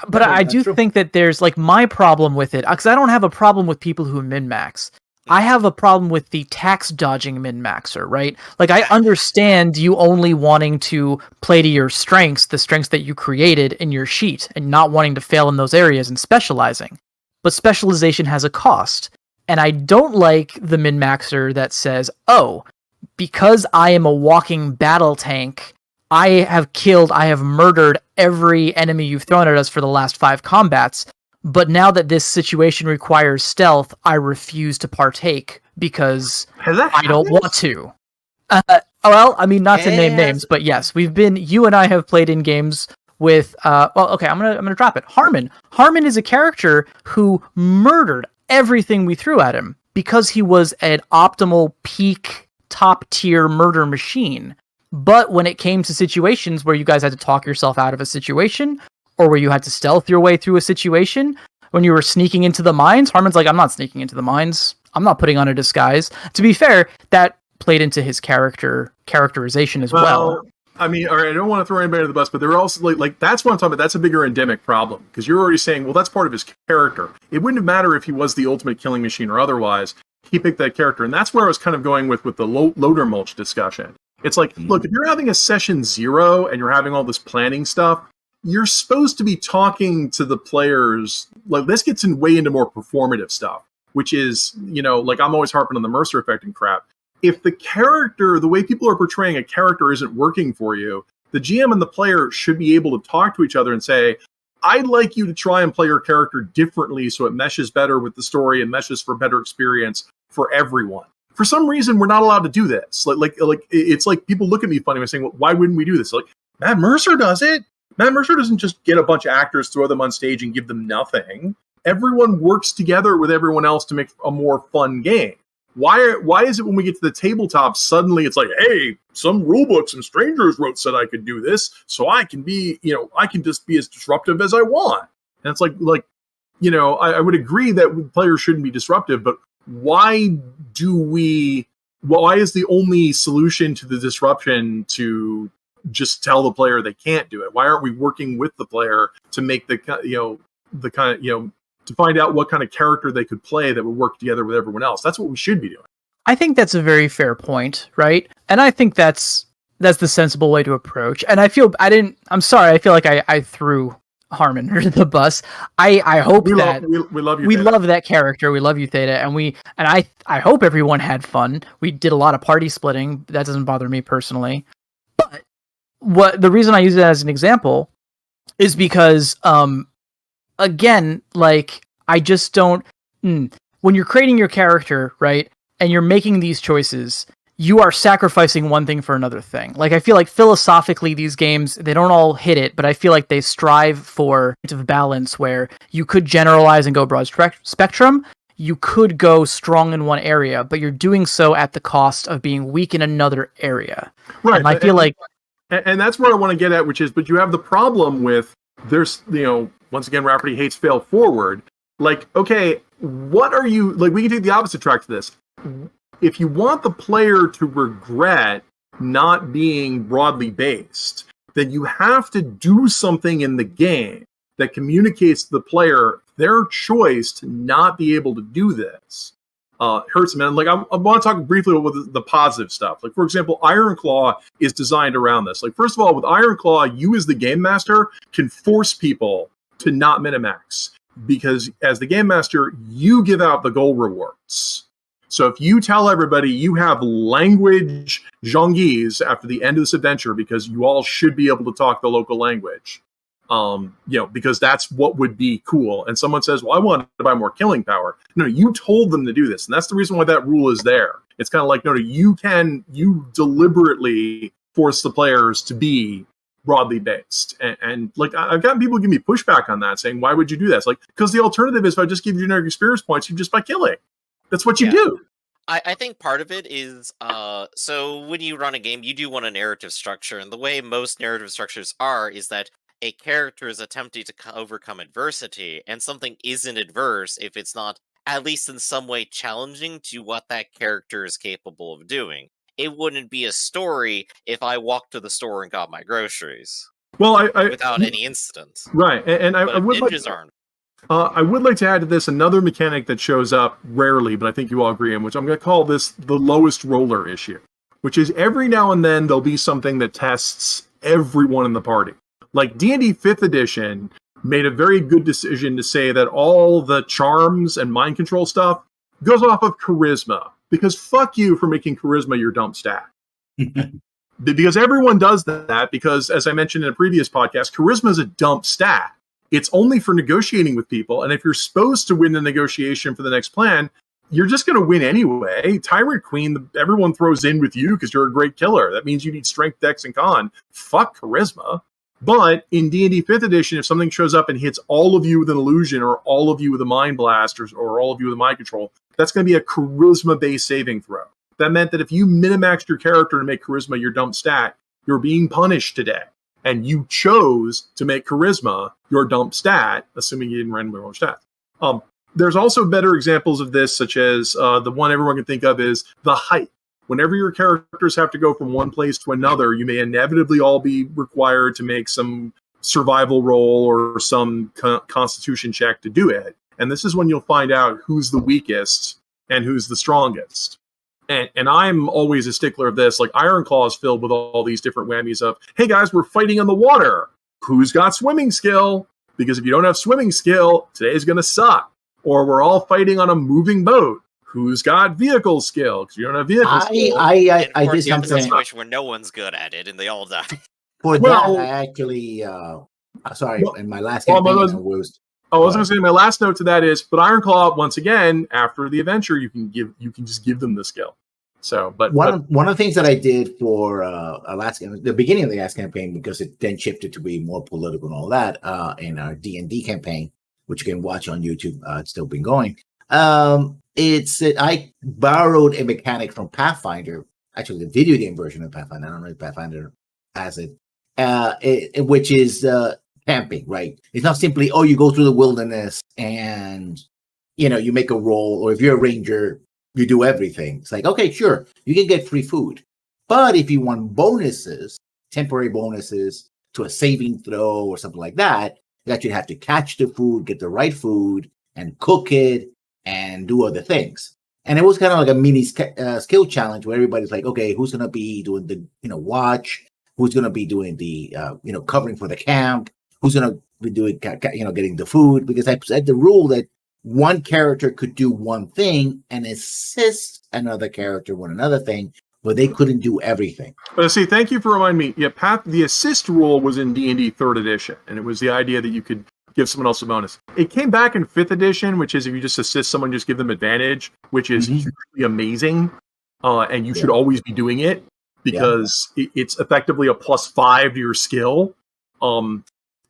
but I do think that there's like my problem with it, because I don't have a problem with people who min-max. I have a problem with the tax dodging min-maxer, right? Like I understand you only wanting to play to your strengths, the strengths that you created in your sheet, and not wanting to fail in those areas and specializing. But specialization has a cost. And I don't like the min-maxer that says, oh, because I am a walking battle tank, I have murdered every enemy you've thrown at us for the last 5 combats, but now that this situation requires stealth, I refuse to partake because I don't want to. Well, I mean, not to name names, but yes, you and I have played in games with, I'm gonna drop it. Harmon. Harmon is a character who murdered everything we threw at him because he was an optimal peak top tier murder machine. But when it came to situations where you guys had to talk yourself out of a situation, or where you had to stealth your way through a situation, when you were sneaking into the mines, Harmon's like, I'm not sneaking into the mines. I'm not putting on a disguise. To be fair, that played into his characterization as well. I mean, all right, I don't want to throw anybody under the bus, but there are also like that's what I'm talking about. That's a bigger endemic problem because you're already saying, well, that's part of his character. It wouldn't have mattered if he was the ultimate killing machine or otherwise. He picked that character, and that's where I was kind of going with the loader mulch discussion. It's like, look, if you're having a session 0 and you're having all this planning stuff, you're supposed to be talking to the players. Like this gets way into more performative stuff, which is, like I'm always harping on the Mercer effect and crap. if the way people are portraying a character isn't working for you, the GM and the player should be able to talk to each other and say, I'd like you to try and play your character differently so it meshes better with the story and meshes for better experience for everyone. For some reason, we're not allowed to do this. Like it's like people look at me funny by saying, well, why wouldn't we do this? Like, Matt Mercer does it. Matt Mercer doesn't just get a bunch of actors, throw them on stage, and give them nothing. Everyone works together with everyone else to make a more fun game. Why is it when we get to the tabletop, suddenly it's like, hey, some rulebook some strangers wrote said I could do this, so I can be, I can just be as disruptive as I want. And it's like, I would agree that players shouldn't be disruptive, but why is the only solution to the disruption to just tell the player they can't do it? Why aren't we working with the player to make to find out what kind of character they could play that would work together with everyone else? That's what we should be doing. I think that's a very fair point, right? And I think that's the sensible way to approach. And I'm sorry, I feel like I threw Harmon under the bus. I hope we love you. We love that character. We love you, Theta, and I hope everyone had fun. We did a lot of party splitting. That doesn't bother me personally. But the reason I use it as an example is because again, like, I just don't when you're creating your character, right, and you're making these choices, you are sacrificing one thing for another thing. Like, I feel like philosophically these games, they don't all hit it, but I feel like they strive for a bit of balance where you could generalize and go broad spectrum. You could go strong in one area, but you're doing so at the cost of being weak in another area. Right. And I feel like... And that's where I want to get at, which is, but you have the problem with, there's, once again, Rafferty hates fail forward. Like, okay, what are you, like, we can take the opposite track to this. If you want the player to regret not being broadly based, then you have to do something in the game that communicates to the player their choice to not be able to do this. Hurts, man. Like, I want to talk briefly about the positive stuff. Like, for example, Ironclaw is designed around this. Like, first of all, with Ironclaw, you as the game master can force people to not minimax, because as the game master, you give out the goal rewards. So if you tell everybody you have language Zhongese after the end of this adventure because you all should be able to talk the local language, because that's what would be cool. And someone says, well, I want to buy more killing power. No, you told them to do this. And that's the reason why that rule is there. It's kind of like, you deliberately force the players to be broadly based. And like, I've gotten people give me pushback on that, saying, why would you do that? It's like, because the alternative is if I just give you generic experience points, you just by killing. That's what you do. I think part of it is, so when you run a game, you do want a narrative structure. And the way most narrative structures is that a character is attempting to overcome adversity, and something isn't adverse if it's not, at least in some way, challenging to what that character is capable of doing. It wouldn't be a story if I walked to the store and got my groceries. Well, without any incident. Right, and I would ninjas aren't. I would like to add to this another mechanic that shows up rarely, but I think you all agree on, which I'm going to call this the lowest roller issue, which is every now and then there'll be something that tests everyone in the party. Like D&D 5th edition made a very good decision to say that all the charms and mind control stuff goes off of charisma, because fuck you for making charisma your dump stat. Because everyone does that, because as I mentioned in a previous podcast, charisma is a dump stat. It's only for negotiating with people, and if you're supposed to win the negotiation for the next plan, you're just going to win anyway. Tyrant Queen, everyone throws in with you because you're a great killer. That means you need strength, dex, and con. Fuck charisma. But in D&D 5th edition, if something shows up and hits all of you with an illusion, or all of you with a mind blast, or all of you with a mind control, that's going to be a charisma-based saving throw. That meant that if you minimaxed your character to make charisma your dump stat, you're being punished today. And you chose to make charisma your dump stat, assuming you didn't randomly roll stats. There's also better examples of this, such as the one everyone can think of is the height. Whenever your characters have to go from one place to another, you may inevitably all be required to make some survival roll or some constitution check to do it. And this is when you'll find out who's the weakest and who's the strongest. And I'm always a stickler of this. Like, Ironclaw is filled with all these different whammies of, hey guys, we're fighting on the water. Who's got swimming skill? Because if you don't have swimming skill, today's going to suck. Or we're all fighting on a moving boat. who's got vehicle skill? Because you don't have vehicle skill. I And I of course, did you have a something situation where no one's good at it, and they all die. for that. Well- I actually sorry, Well- in my last well, campaign but- I was I was going to say my last note to that is, but Ironclaw, once again, after the adventure, you can just give them the skill. So, but one of the things that I did for the beginning of the last campaign, because it then shifted to be more political and all that in our D&D campaign, which you can watch on YouTube. It's still been going. I borrowed a mechanic from Pathfinder, actually the video game version of Pathfinder. I don't know if Pathfinder has it, which is camping, right? It's not simply, you go through the wilderness and you make a roll, or if you're a ranger, you do everything. It's like, okay, sure, you can get free food. But if you want bonuses, temporary bonuses to a saving throw or something like that, you actually have to catch the food, get the right food, and cook it and do other things. And it was kind of like a mini skill challenge where everybody's like, okay, who's going to be doing the, watch? Who's going to be doing the, covering for the camp? Who's going to be doing, getting the food? Because I said the rule that one character could do one thing and assist another character with another thing, but they couldn't do everything. But see, thank you for reminding me. Yeah, the assist rule was in D&D 3rd edition, and it was the idea that you could give someone else a bonus. It came back in 5th edition, which is if you just assist someone, just give them advantage, which is hugely amazing, and you should always be doing it because it's effectively a +5 to your skill.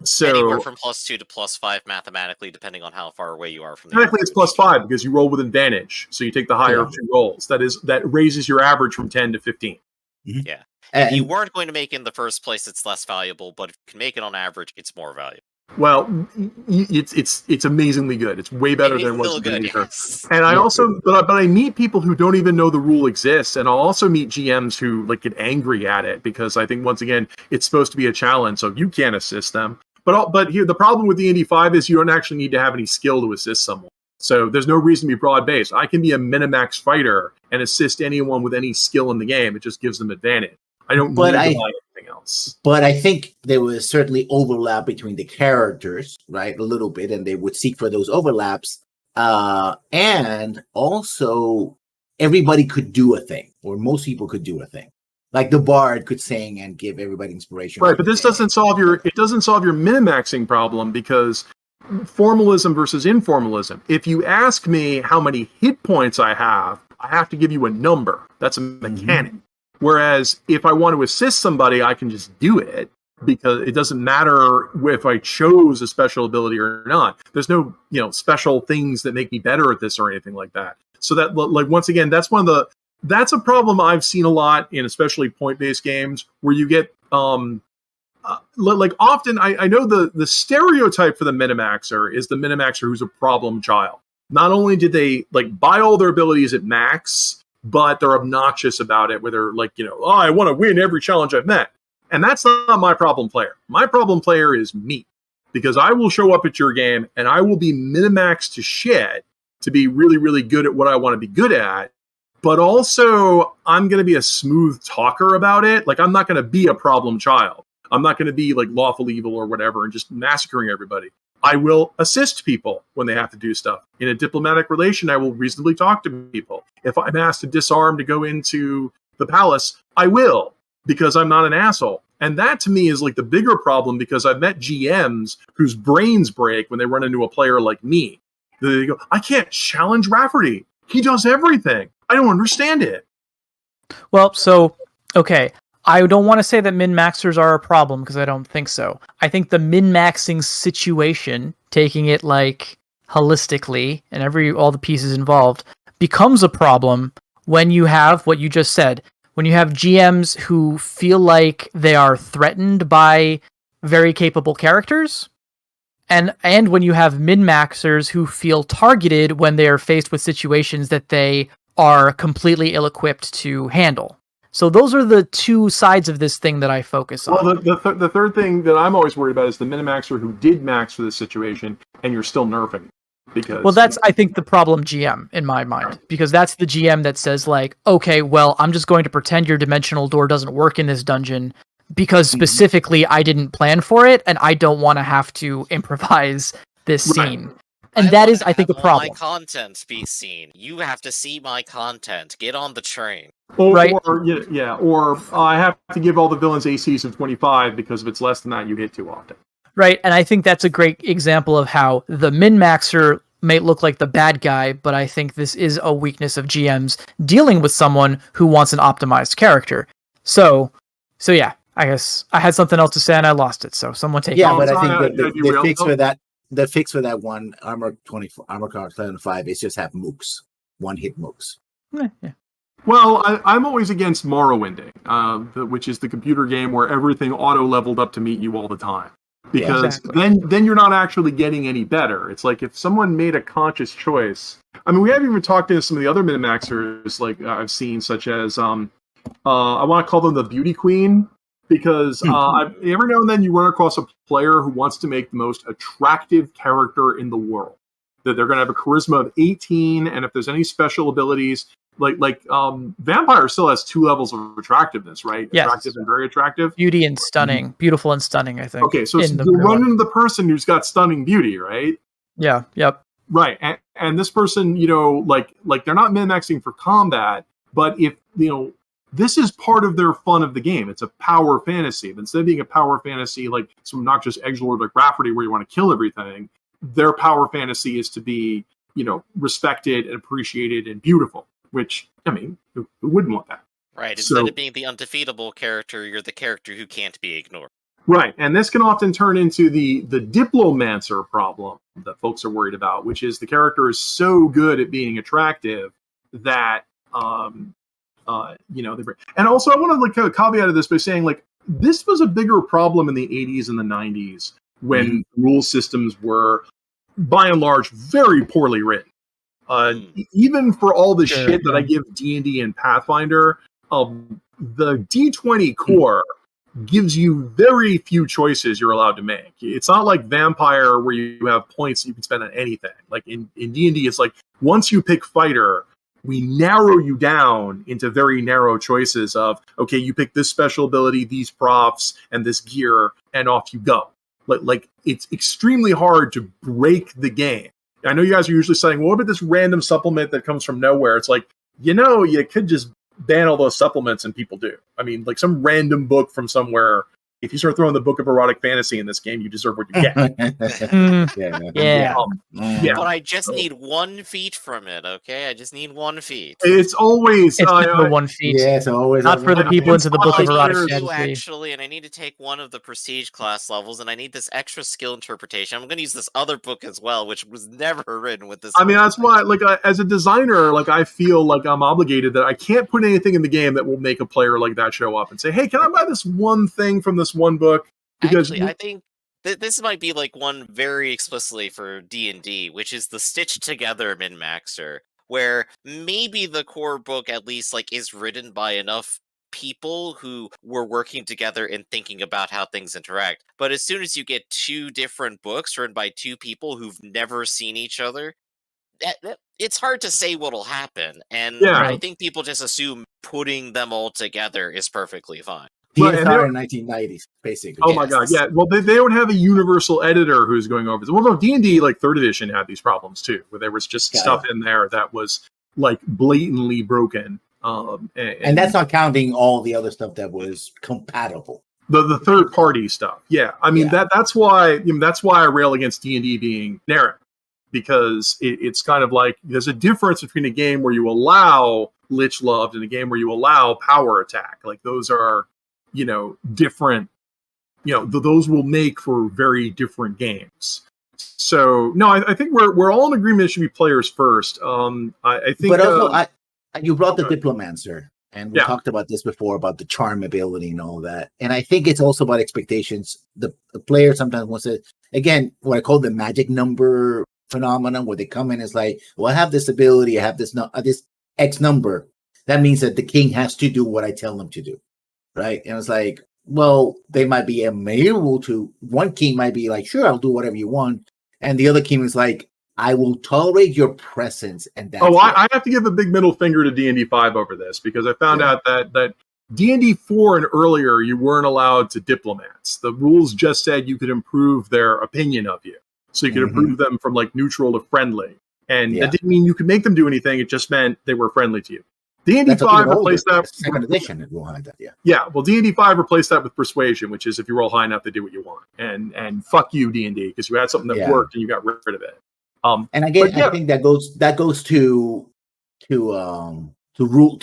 So anywhere from +2 to +5 mathematically, depending on how far away you are from the. Technically, it's +5 because you roll with advantage, so you take the higher of 2 rolls. That raises your average from 10 to 15. Yeah, if you weren't going to make it in the first place, it's less valuable. But if you can make it on average, it's more valuable. Well, it's amazingly good. It's way better than what's good. Yes. And I also, but I meet people who don't even know the rule exists, and I'll also meet GMs who get angry at it because I think once again it's supposed to be a challenge, so you can't assist them. But here the problem with D&D 5 is you don't actually need to have any skill to assist someone. So there's no reason to be broad-based. I can be a Minimax fighter and assist anyone with any skill in the game. It just gives them advantage. I don't need to buy anything else. But I think there was certainly overlap between the characters, right? A little bit, and they would seek for those overlaps. And also everybody could do a thing, or most people could do a thing. Like the bard could sing and give everybody inspiration. Right, but this doesn't solve your minimaxing problem because formalism versus informalism. If you ask me how many hit points I have to give you a number. That's a mechanic. Whereas if I want to assist somebody, I can just do it because it doesn't matter if I chose a special ability or not. There's no, special things that make me better at this or anything like that. So that, once again, that's a problem I've seen a lot in especially point-based games where you get often I know the stereotype for the Minimaxer is the Minimaxer who's a problem child. Not only did they buy all their abilities at max, but they're obnoxious about it where they're I want to win every challenge I've met. And that's not my problem player. My problem player is me because I will show up at your game and I will be Minimaxed to shit to be really, really good at what I want to be good at. But also, I'm going to be a smooth talker about it. I'm not going to be a problem child. I'm not going to be lawful evil or whatever and just massacring everybody. I will assist people when they have to do stuff. In a diplomatic relation, I will reasonably talk to people. If I'm asked to disarm to go into the palace, I will, because I'm not an asshole. And that to me is the bigger problem because I've met GMs whose brains break when they run into a player like me. They go, I can't challenge Rafferty. He does everything. I don't understand it. Well, so, okay. I don't want to say that min-maxers are a problem because I don't think so. I think the min-maxing situation, taking it holistically and all the pieces involved, becomes a problem when you have what you just said. When you have GMs who feel like they are threatened by very capable characters, and when you have min-maxers who feel targeted when they are faced with situations that they are completely ill-equipped to handle. So those are the two sides of this thing that I focus on. Well, the third thing that I'm always worried about is the Minimaxer who did max for this situation, and you're still nerfing. Because that's, I think, the problem GM, in my mind. Because that's the GM that says, okay, well, I'm just going to pretend your dimensional door doesn't work in this dungeon, because specifically I didn't plan for it, and I don't want to have to improvise this scene. And that is, I think, a have all my problem. content be seen. You have to see my content. Get on the train. Right. Or I have to give all the villains ACs of 25 because if it's less than that, you hit too often. Right, and I think that's a great example of how the min-maxer may look like the bad guy, but I think this is a weakness of GMs dealing with someone who wants an optimized character. So yeah, I guess I had something else to say and I lost it. So someone take it. Yeah, but I sorry, think I the fix for that, the fix for that one armor 24, armor car 75 is just have mooks, one hit mooks. Yeah. Well, I'm always against Morrowinding, which is the computer game where everything auto-leveled up to meet you all the time. Because exactly. then you're not actually getting any better. It's like if someone made a conscious choice. I mean, we haven't even talked to some of the other min-maxers like I've seen, such as I want to call them the beauty queen, because every now and then you run across a player who wants to make the most attractive character in the world. That they're going to have a charisma of 18, and if there's any special abilities, like Vampire still has 2 levels of attractiveness, right? Yes. Attractive and very attractive. Beauty and stunning. Beautiful and stunning, I think. Okay, so you're running into the person who's got stunning beauty, right? Yeah, yep. Right, and this person, like they're not min-maxing for combat, but if, this is part of their fun of the game. It's a power fantasy. But instead of being a power fantasy like some obnoxious edgelord like Rafferty where you want to kill everything, their power fantasy is to be, respected and appreciated and beautiful. Which, I mean, who wouldn't want that? Right. Instead of being the undefeatable character, you're the character who can't be ignored. Right. And this can often turn into the diplomancer problem that folks are worried about, which is the character is so good at being attractive that, and also I want to caveat of this by saying, like, this was a bigger problem in the 80s and the 90s when rule systems were, by and large, very poorly written. Even for all the shit that I give D&D and Pathfinder, the D20 core gives you very few choices you're allowed to make. It's not like Vampire where you have points you can spend on anything. Like in D&D, it's like once you pick fighter, we narrow you down into very narrow choices of, okay, you pick this special ability, these profs, and this gear, and off you go. Like it's extremely hard to break the game. I know you guys are usually saying, well, what about this random supplement that comes from nowhere? It's like, you could just ban all those supplements and people do. I mean, like some random book from somewhere. If you start throwing the book of erotic fantasy in this game, you deserve what you get. Yeah. But I just need 1 feat from it, okay? I just need 1 feat. It's always... It's never 1 feat. Yeah, it's always... Not for the people into the book of erotic fantasy. Actually, and I need to take 1 of the prestige class levels, and I need this extra skill interpretation. I'm going to use this other book as well, which was never written with this. I mean, that's why, as a designer, I feel like I'm obligated that I can't put anything in the game that will make a player like that show up and say, hey, can I buy this one thing from this one book? Because actually, I think this might be one very explicitly for D&D, which is the stitched together min-maxer, where maybe the core book at least is written by enough people who were working together and thinking about how things interact. But as soon as you get 2 different books written by 2 people who've never seen each other, it's hard to say what'll happen. And I think people just assume putting them all together is perfectly fine. PSR in 1990s, basically. Oh my god, yeah. Well, they don't have a universal editor who's going over this. Well, no, D&D, 3rd edition had these problems too, where there was just stuff in there that was blatantly broken. And that's not counting all the other stuff that was compatible. The third party stuff. Yeah, I mean that's why I rail against D&D being narrow, because it's kind of like there's a difference between a game where you allow Lich Loved and a game where you allow power attack. Those are different. Those will make for very different games. So no, I think we're all in agreement it should be players first. I think, but also you brought the Diplomancer, and we talked about this before about the charm ability and all that. And I think it's also about expectations. The player sometimes wants to, again, what I call the magic number phenomenon, where they come in as well, I have this ability, I have this X number. That means that the king has to do what I tell them to do, right? And it's well, they might be amenable to. One king might be sure, I'll do whatever you want, and the other king is I will tolerate your presence, and that's I have to give a big middle finger to D&D 5 over this, because I found out that D&D 4 and earlier, you weren't allowed to diplomats. The rules just said you could improve their opinion of you. So you could improve them from like neutral to friendly. And Yeah. that didn't mean you could make them do anything. It just meant they were friendly to you. D&D That's 5 even older. replaced that. That's second edition, it will have that. Yeah. Yeah, well, D&D 5 replaced that with persuasion, which is if you roll high enough, they do what you want. And fuck you, D&D, because you had something that Yeah. worked and you got rid of it. And again, I think that goes to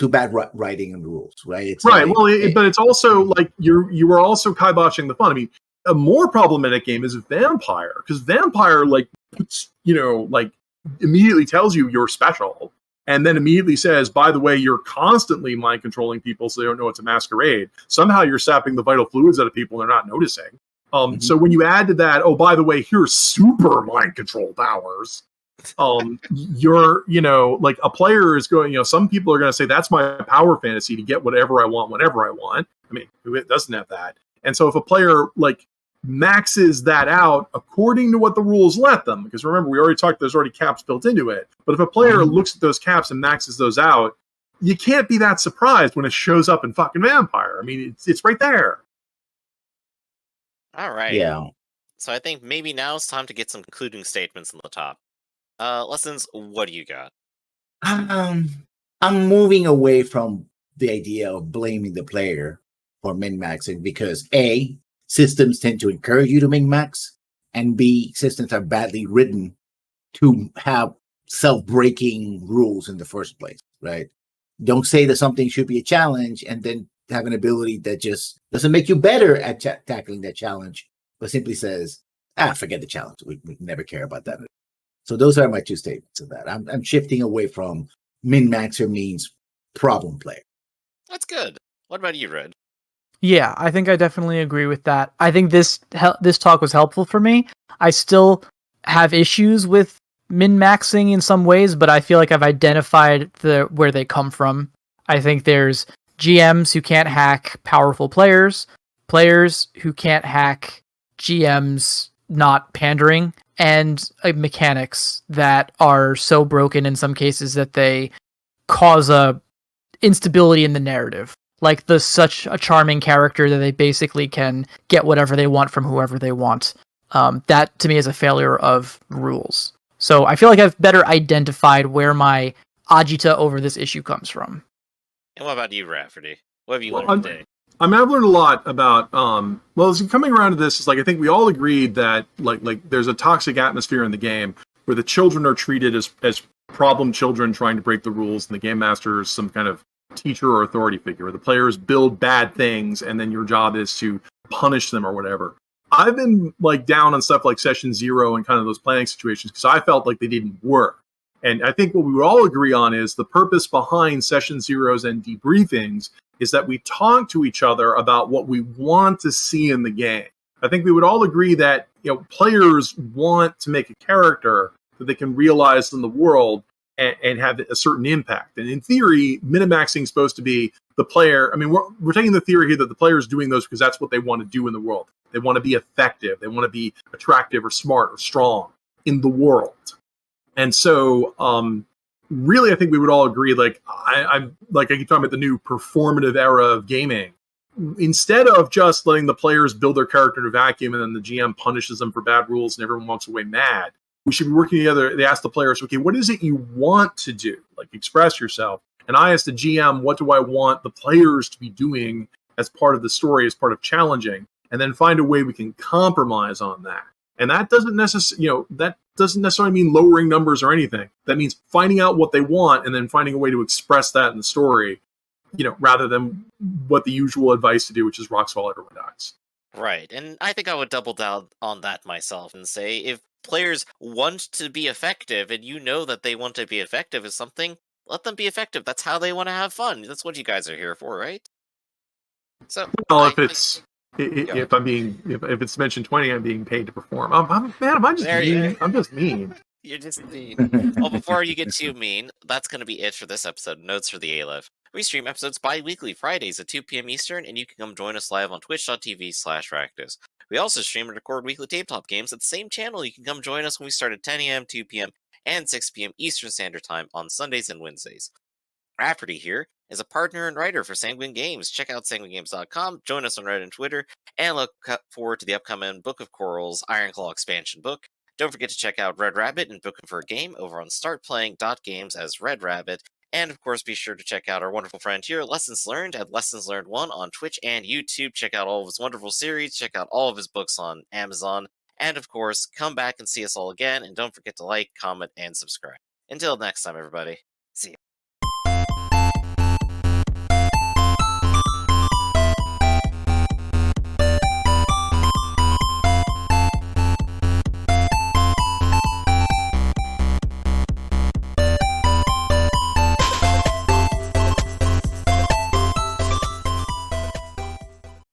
bad writing and rules, right? It's right. like, Well, but it's also like you were also kiboshing the fun. I mean, a more problematic game is Vampire, because Vampire like puts, like immediately tells you you're special, and then immediately says, by the way, you're constantly mind controlling people so they don't know it's a masquerade. Somehow you're sapping the vital fluids out of people and they're not noticing. So when you add to that, oh, by the way, here's super mind control powers. You're, like a player is going, some people are going to say that's my power fantasy to get whatever I want, whenever I want. I mean, who doesn't have that? And so if a player like maxes that out according to what the rules let them, because remember, we already talked, there's already caps built into it. But if a player looks at those caps and maxes those out, you can't be that surprised when it shows up in fucking Vampire. I mean, it's right there. All right. Yeah. So I think maybe now it's time to get some concluding statements on the top. Lessons, what do you got? I'm moving away from the idea of blaming the player for min-maxing because A, systems tend to encourage you to min-max, and B, systems are badly written to have self-breaking rules in the first place, right? Don't say that something should be a challenge and then have an ability that just doesn't make you better at tackling that challenge, but simply says, forget the challenge. We never care about that. So those are my two statements of that. I'm shifting away from min-maxer means problem player. That's good. What about you, Red? Yeah, I think I definitely agree with that. I think this talk was helpful for me. I still have issues with min-maxing in some ways, but I feel like I've identified where they come from. I think there's GMs who can't hack powerful players, players who can't hack GMs not pandering, and mechanics that are so broken in some cases that they cause a instability in the narrative. Like such a charming character that they basically can get whatever they want from whoever they want. That to me is a failure of rules. So I feel like I've better identified where my agita over this issue comes from. And what about you, Rafferty? What have you learned today? I mean, I've learned a lot about, as coming around to this, is like, I think we all agreed that like there's a toxic atmosphere in the game where the children are treated as problem children trying to break the rules, and the game master is some kind of teacher or authority figure, where the players build bad things and then your job is to punish them or whatever. I've been like down on stuff like Session Zero and kind of those planning situations because I felt like they didn't work. And I think what we would all agree on is the purpose behind Session Zeros and debriefings is that we talk to each other about what we want to see in the game. I think we would all agree that players want to make a character that they can realize in the world and have a certain impact. And in theory, min-maxing is supposed to be the player. I mean, we're taking the theory here that the player is doing those because that's what they want to do in the world. They want to be effective. They want to be attractive or smart or strong in the world. And so, really, I think we would all agree, like, I'm like, I keep talking about the new performative era of gaming. Instead of just letting the players build their character in a vacuum and then the GM punishes them for bad rules and everyone walks away mad, we should be working together. They ask the players, okay, what is it you want to do? Like, express yourself. And I ask the GM, what do I want the players to be doing as part of the story, as part of challenging? And then find a way we can compromise on that. And that doesn't necessarily mean lowering numbers or anything. That means finding out what they want and then finding a way to express that in the story, rather than what the usual advice to do, which is rocks fall, everyone dies. Right, and I think I would double down on that myself and say if players want to be effective and that they want to be effective is something, let them be effective. That's how they want to have fun. That's what you guys are here for, right? So, well, if it's mentioned 20, I'm being paid to perform. I'm just mean? I'm just mean. You're just mean. Well, before you get too mean, that's going to be it for this episode. Notes for the Aleph. We stream episodes bi-weekly Fridays at 2 p.m. Eastern, and you can come join us live on twitch.tv/Fractus. We also stream and record weekly tabletop games at the same channel. You can come join us when we start at 10 a.m., 2 p.m., and 6 p.m. Eastern Standard Time on Sundays and Wednesdays. Rafferty here is a partner and writer for Sanguine Games. Check out sanguinegames.com, join us on Reddit and Twitter, and look forward to the upcoming Book of Corals Ironclaw expansion book. Don't forget to check out Red Rabbit and book him for a game over on startplaying.games as Red Rabbit. And of course, be sure to check out our wonderful friend here, Lessons Learned, at Lessons Learned 1 on Twitch and YouTube. Check out all of his wonderful series, check out all of his books on Amazon, and of course, come back and see us all again, and don't forget to like, comment, and subscribe. Until next time, everybody, see ya.